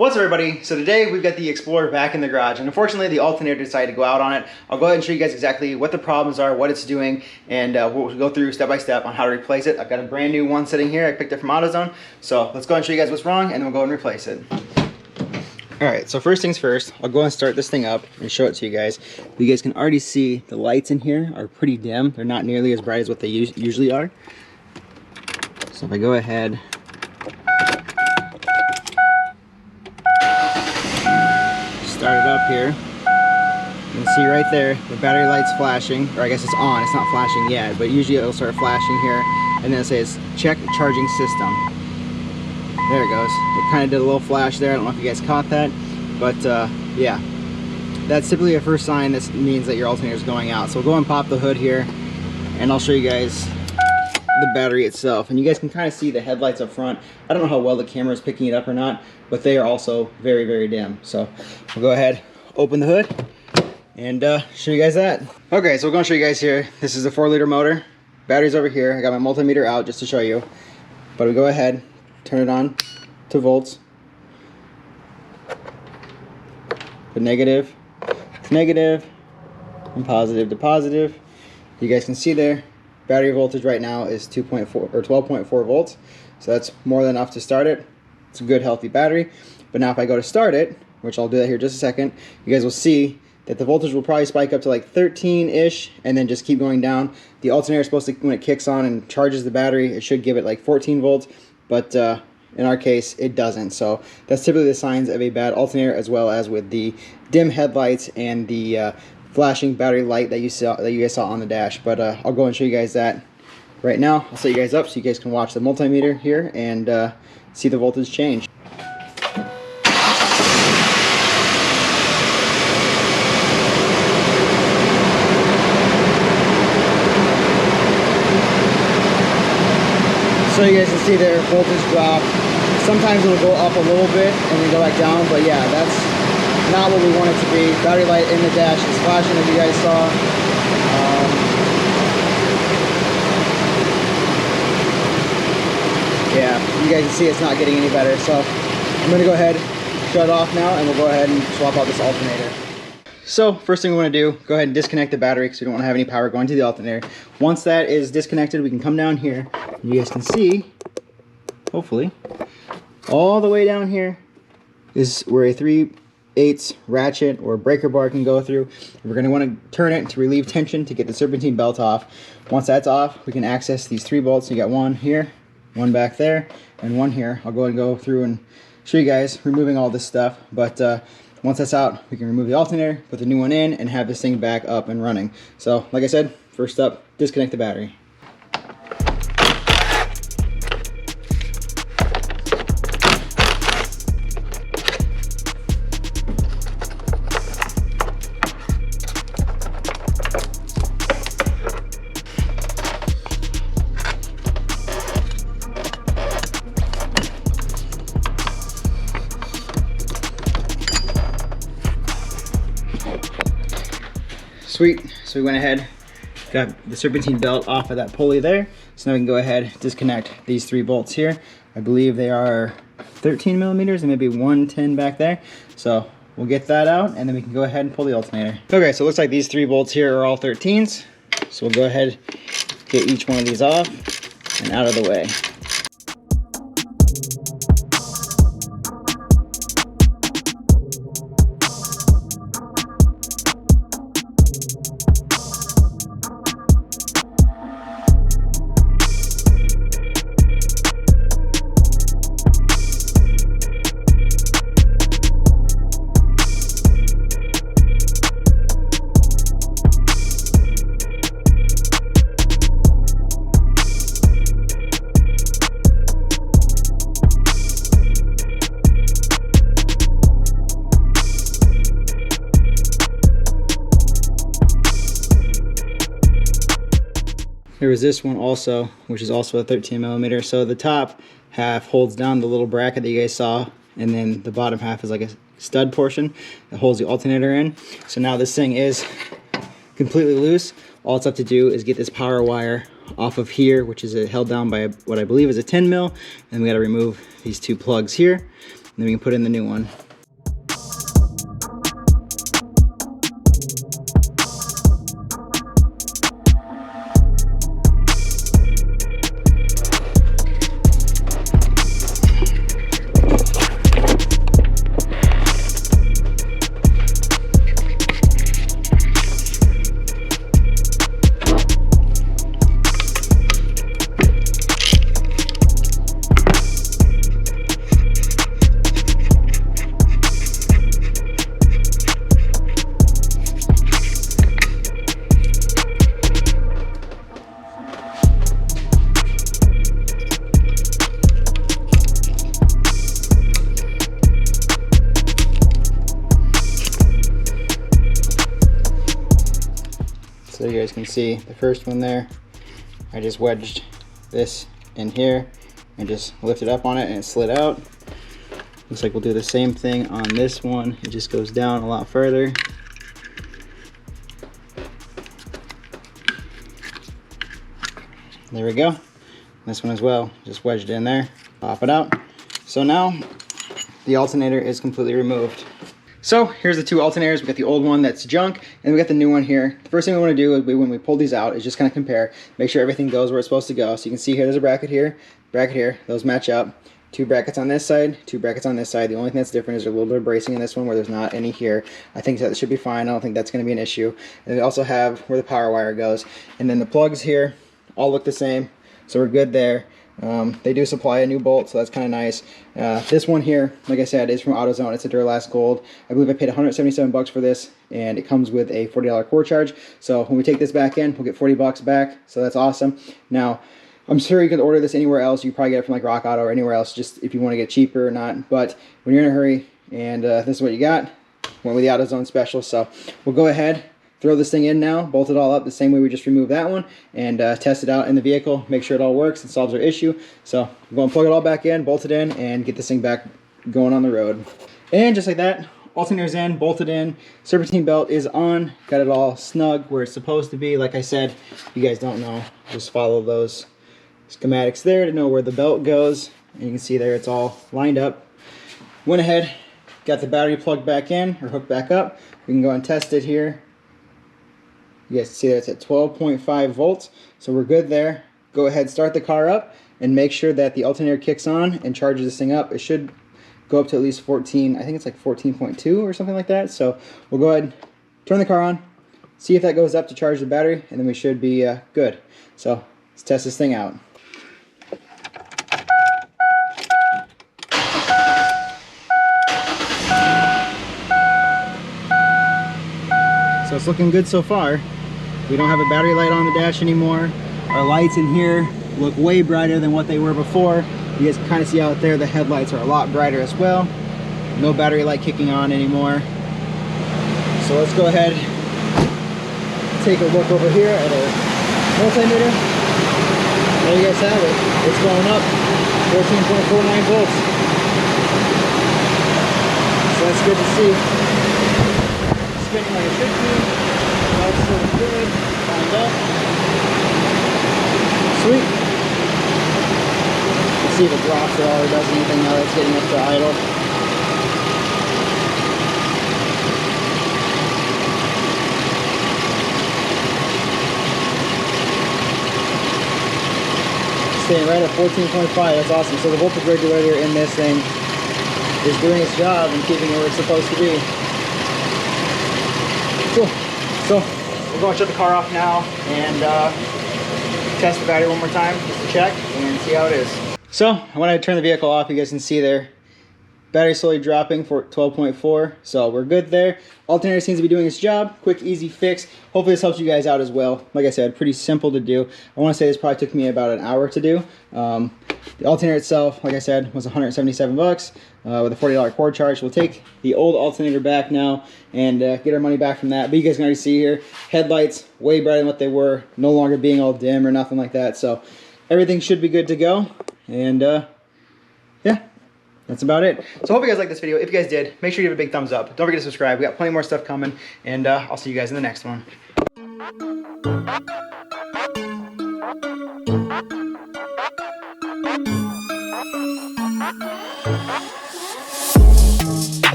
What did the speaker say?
What's up, everybody? So today we've got the Explorer back in the garage, and unfortunately the alternator decided to go out on it. I'll go ahead and show you guys exactly what the problems are, what it's doing, and we'll go through step by step on how to replace it. I've got a brand new one sitting here. I picked it from AutoZone. So let's go ahead and show you guys what's wrong, and then we'll go and replace it. Alright, so first things first, I'll go and start this thing up and show it to you guys. You guys can already see the lights in here are pretty dim. They're not nearly as bright as what they usually are. So if I go ahead, start it up here, you can see right there the battery light's flashing, or I guess it's on, it's not flashing yet, but usually it'll start flashing here, and then it says check charging system. There it goes. It kind of did a little flash there. I don't know if you guys caught that, but yeah, that's typically a first sign. This means that your alternator is going out. So we'll go and pop the hood here, and I'll show you guys the battery itself, and you guys can kind of see the headlights up front. I don't know how well the camera is picking it up or not, but they are also very, very dim. So we'll go ahead, open the hood, and show you guys that. Okay, so we're going to show you guys here. This is a 4-liter motor. Battery's over here. I got my multimeter out just to show you, but we go ahead, turn it on to volts. Put negative to negative and positive to positive. You guys can see there, battery voltage right now is 2.4 or 12.4 volts. So that's more than enough to start it. It's a good healthy battery. But now if I go to start it, which I'll do that here in just a second, you guys will see that the voltage will probably spike up to like 13-ish and then just keep going down. The alternator is supposed to, when it kicks on and charges the battery, it should give it like 14 volts, but in our case it doesn't. So that's typically the signs of a bad alternator, as well as with the dim headlights and the flashing battery light that you guys saw on the dash. But I'll go and show you guys that right now. I'll set you guys up so you guys can watch the multimeter here and see the voltage change. So you guys can see there, voltage drop. Sometimes it'll go up a little bit and then go back down, but yeah, that's not what we want it to be. Battery light in the dash is flashing, as you guys saw. Yeah, you guys can see it's not getting any better. So I'm going to go ahead, shut it off now, and we'll go ahead and swap out this alternator. So first thing we want to do, go ahead and disconnect the battery because we don't want to have any power going to the alternator. Once that is disconnected, we can come down here. You guys can see, hopefully, all the way down here is where a 3/8 ratchet or breaker bar can go through. We're going to want to turn it to relieve tension to get the serpentine belt off. Once that's off, we can access these 3 bolts. You got one here, one back there, and one here. I'll go and go through and show you guys removing all this stuff, but once that's out, we can remove the alternator, put the new one in, and have this thing back up and running. So, like I said, first up, disconnect the battery. Sweet, so we went ahead, got the serpentine belt off of that pulley there. So now we can go ahead, disconnect these 3 bolts here. I believe they are 13 millimeters and maybe 110 back there. So we'll get that out and then we can go ahead and pull the alternator. Okay, so it looks like these 3 bolts here are all 13s. So we'll go ahead, get each one of these off and out of the way. There was this one also, which is also a 13 millimeter. So the top half holds down the little bracket that you guys saw, and then the bottom half is like a stud portion that holds the alternator in. So now this thing is completely loose. All it's up to do is get this power wire off of here, which is held down by what I believe is a 10 mil. And we got to remove these two plugs here. And then we can put in the new one. So you guys can see the first one there, I just wedged this in here and just lifted up on it and it slid out. Looks like we'll do the same thing on this one. It just goes down a lot further. There we go. This one as well, just wedged in there, pop it out. So now the alternator is completely removed. So here's the two alternators. We got the old one that's junk, and we got the new one here. The first thing we want to do is when we pull these out is just kind of compare, make sure everything goes where it's supposed to go. So you can see here, there's a bracket here, those match up. Two brackets on this side, two brackets on this side. The only thing that's different is a little bit of bracing in this one where there's not any here. I think that should be fine. I don't think that's going to be an issue. And we also have where the power wire goes. And then the plugs here all look the same, so we're good there. They do supply a new bolt, so that's kind of nice. This one here, like I said, is from AutoZone. It's a Duralast Gold. I believe I paid 177 bucks for this, and it comes with a $40 core charge. So when we take this back in, we'll get 40 bucks back, so that's awesome. Now, I'm sure you can order this anywhere else. You probably get it from like Rock Auto or anywhere else, just if you want to get cheaper or not. But when you're in a hurry and this is what you got, went with the AutoZone special. So we'll go ahead, throw this thing in now, bolt it all up the same way we just removed that one, and test it out in the vehicle, make sure it all works and solves our issue. So we're going to plug it all back in, bolt it in, and get this thing back going on the road. And just like that, alternator's in, bolted in, serpentine belt is on, got it all snug where it's supposed to be. Like I said, if you guys don't know, just follow those schematics there to know where the belt goes. And you can see there it's all lined up. Went ahead, got the battery plugged back in, or hooked back up. We can go and test it here. You guys see that it's at 12.5 volts, so we're good there. Go ahead, start the car up, and make sure that the alternator kicks on and charges this thing up. It should go up to at least 14, I think it's like 14.2 or something like that. So we'll go ahead, turn the car on, see if that goes up to charge the battery, and then we should be good. So let's test this thing out. So it's looking good so far. We don't have a battery light on the dash anymore. Our lights in here look way brighter than what they were before. You guys can kind of see out there the headlights are a lot brighter as well. No battery light kicking on anymore. So let's go ahead, take a look over here at our multimeter. There you guys have it. It's going up 14.49 volts. So that's good to see. Spinning like it should be. That's so good. Lined up. Sweet. Let's see if it drops at all or does anything now that it's getting up to idle. Staying right at 14.5. That's awesome. So the voltage regulator in this thing is doing its job and keeping it where it's supposed to be. Cool. So we're going to shut the car off now and test the battery one more time just to check and see how it is. So when I turn the vehicle off, you guys can see there, battery slowly dropping for 12.4. So we're good there. Alternator seems to be doing its job. Quick, easy fix. Hopefully this helps you guys out as well. Like I said, pretty simple to do. I want to say this probably took me about an hour to do. The alternator itself, like I said, was 177 bucks with a $40 core charge. We'll take the old alternator back now and get our money back from that. But you guys can already see here, headlights way brighter than what they were, no longer being all dim or nothing like that. So everything should be good to go. And yeah, that's about it. So I hope you guys liked this video. If you guys did, make sure you give it a big thumbs up. Don't forget to subscribe. We got plenty more stuff coming. And I'll see you guys in the next one.